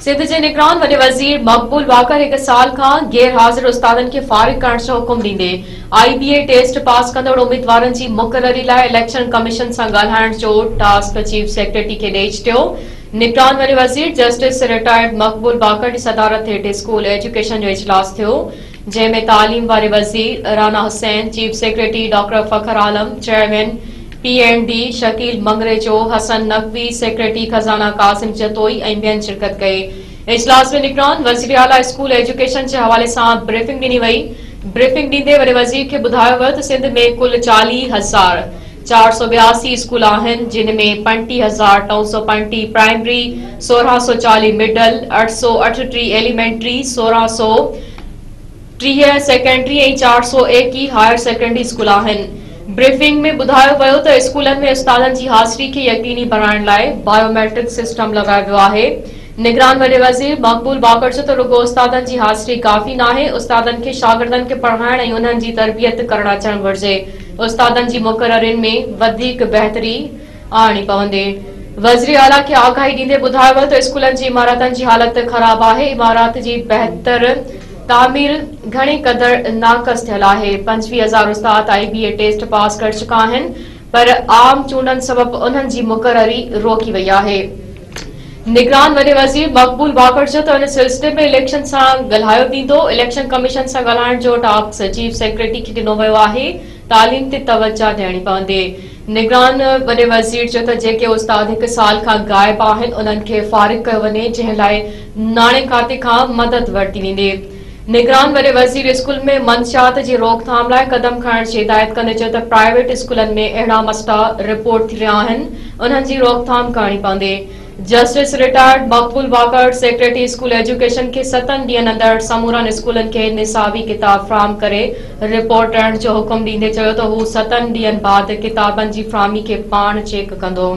सिंध जे निगरान वॾे वज़ीर मक़बूल वाकर एक साल खां गैर हाज़िर उस्तादनि खे फारिग करण जो हुकुम ॾींदे IBA टेस्ट पास कंदड़ उम्मीदवारनि जी मुक़ररी लाइ इलेक्शन कमीशन सां ॻाल्हाइण जो टास्क चीफ सेक्रेटरी खे ॾेई छॾियो। निगरान वॾे वज़ीर जस्टिस रिटायर्ड मक़बूल वाकर जी सदारत हेठि स्कूल एजुकेशन जो इजलास थियो, जंहिंमें तालीम वारे वज़ीर Rana Hussain, chief secretary doctor Fakhar Alam, chairman PND Shakeel Mangrejo, Hasan Naqvi, secretary खजाना कासिम जतोई ऐं ॿियनि शिरकत कई। इजलास में निगरान वज़ीर आला स्कूल एजुकेशन जे हवाले सां ब्रीफिंग ॾिनी वई। ब्रीफिंग ॾींदे वॾे वज़ीर खे ॿुधायो वियो त सिंध में कुल 40,482 स्कूल आहिनि, जिन में 35,935 प्राइमरी, 1,640 मिडल, 838 एलिमेंट्री, 1,630 सेकेंडरी ऐं 421 हायर सेकेंडरी स्कूल आहिनि। ब्रीफिंग में ॿुधायो वियो त स्कूलनि में उस्तादनि जी हाज़िरी खे यकीनी बणाइण लाइ बायोमेट्रिक सिस्टम लॻायो वियो आहे। निगरान वॾे वज़ीर मक़बूल वाकर चयो त रुॻो उस्तादनि जी हाज़िरी काफ़ी नाहे, उस्तादनि खे शागिर्दनि खे पढ़ाइण ऐं उन्हनि जी तरबियत करण अचणु घुर्जे। उस्तादनि जी मुक़ररियुनि में वधीक बहितरी आणणी पवंदी। वज़ीर आला खे आगाही ॾींदे ॿुधायो वियो त स्कूलनि जी इमारतनि जी हालत ख़राब आहे। इमारत जी बहितर तामीर घणी क़दर नाक़स थियल आहे। 25,000 उस्ताद IBA टेस्ट पास करे चुका आहिनि, पर आम चूंडनि सबब उन्हनि जी मुक़ररी रोकी वई आहे। निगरान वॾे वज़ीर मक़बूल वाकर चयो त उन सिलसिले में इलेक्शन सां ॻाल्हायो वेंदो। इलेक्शन कमीशन सां ॻाल्हाइण जो टास्क चीफ सेक्रेटरी खे ॾिनो वियो आहे। तालीम ते तवज्जो ॾियणी पवंदी। निगरान वॾे वज़ीर चयो त जेके उस्ताद 1 साल खां गाइब आहिनि उन्हनि खे फारिग कयो वञे, जंहिं लाइ नाणे खाते खां मदद वरिती वेंदी। निगरान वॾे वज़ीर स्कूल में मंशियात जी रोकथाम लाइ क़दम खणण जी हिदायत कंदे चयो त प्राइवेट स्कूलनि में अहिड़ा मसइला रिपोर्ट थी रहिया आहिनि, उन्हनि जी रोकथाम करणी पवंदी। जस्टिस रिटायर्ड मक़बूल वाकर सेक्रेटरी स्कूल एजुकेशन खे 7 ॾींहनि अंदरि समूरनि स्कूलनि खे निसाबी किताब फ़राहम करे रिपोर्ट ॾियण जो हुकुम ॾींदे चयो त हू 7 ॾींहनि बाद किताबनि जी फ़राहमी खे पाण चेक कंदो।